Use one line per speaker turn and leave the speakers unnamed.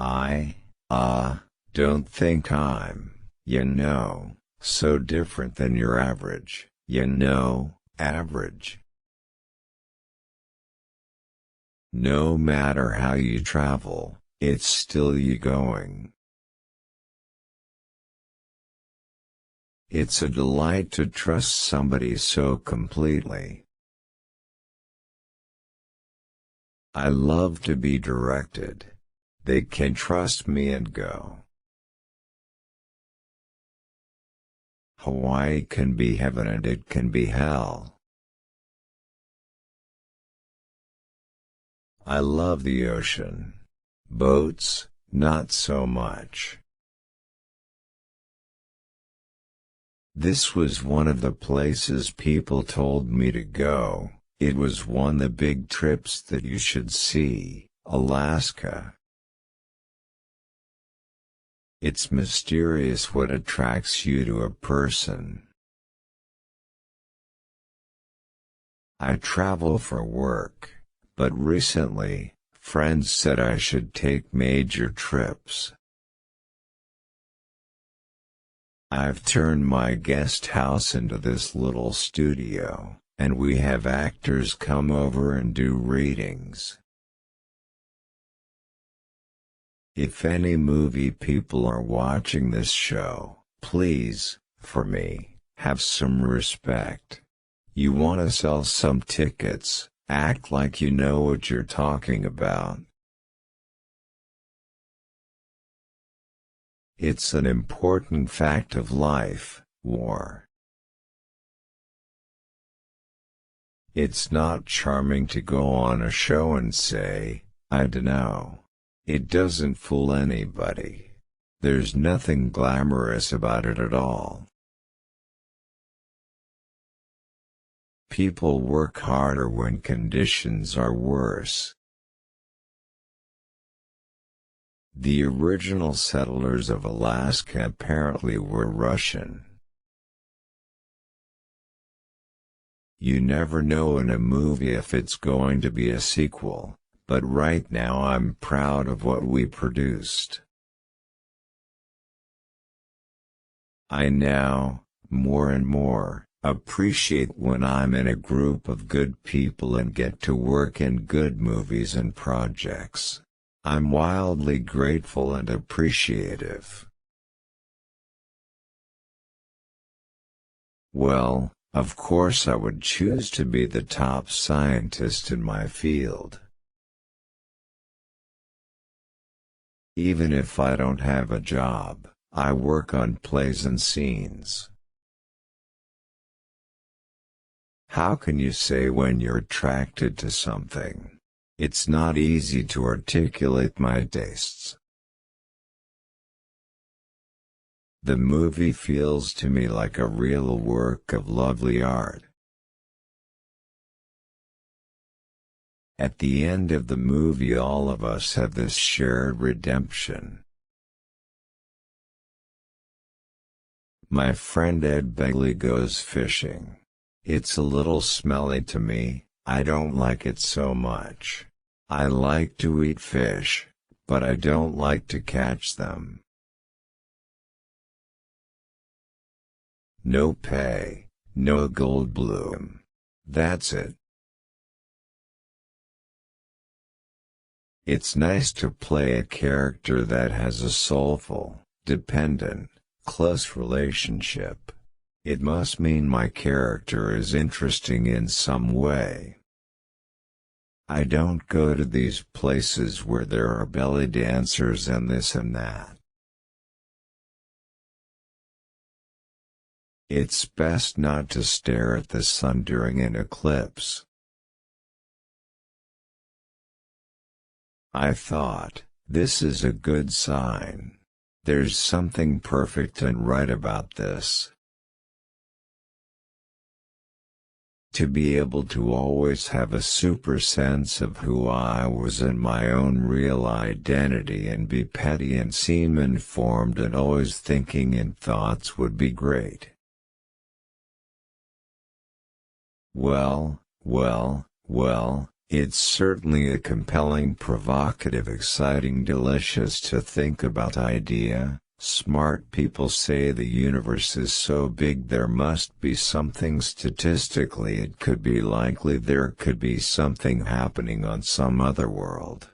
I, don't think I'm, so different than your average, average. No matter how you travel, it's still you going. It's a delight to trust somebody so completely. I love to be directed. They can trust me and go. Hawaii can be heaven and it can be hell. I love the ocean. Boats, not so much. This was one of the places people told me to go. It was one of the big trips that you should see, Alaska. It's mysterious what attracts you to a person. I travel for work, but recently, friends said I should take major trips. I've turned my guest house into this little studio, and we have actors come over and do readings. If any movie people are watching this show, please, for me, have some respect. You want to sell some tickets, act like you know what you're talking about. It's an important fact of life, war. It's not charming to go on a show and say, I dunno. It doesn't fool anybody. There's nothing glamorous about it at all. People work harder when conditions are worse. The original settlers of Alaska apparently were Russian. You never know in a movie if it's going to be a sequel, but right now I'm proud of what we produced. I now, more and more, appreciate when I'm in a group of good people and get to work in good movies and projects. I'm wildly grateful and appreciative. Well, of course I would choose to be the top scientist in my field. Even if I don't have a job, I work on plays and scenes. How can you say when you're attracted to something? It's not easy to articulate my tastes. The movie feels to me like a real work of lovely art. At the end of the movie, all of us have this shared redemption. My friend Ed Begley goes fishing. It's a little smelly to me, I don't like it so much. I like to eat fish, but I don't like to catch them. No pay, no Goldblum. That's it. It's nice to play a character that has a soulful, dependent, close relationship. It must mean my character is interesting in some way. I don't go to these places where there are belly dancers and this and that. It's best not to stare at the sun during an eclipse. I thought, this is a good sign. There's something perfect and right about this. To be able to always have a super sense of who I was and my own real identity and be petty and seem informed and always thinking in thoughts would be great. Well, It's certainly a compelling, provocative, exciting, delicious to think about idea. Smart people say the universe is so big there must be something statistically it could be likely there could be something happening on some other world.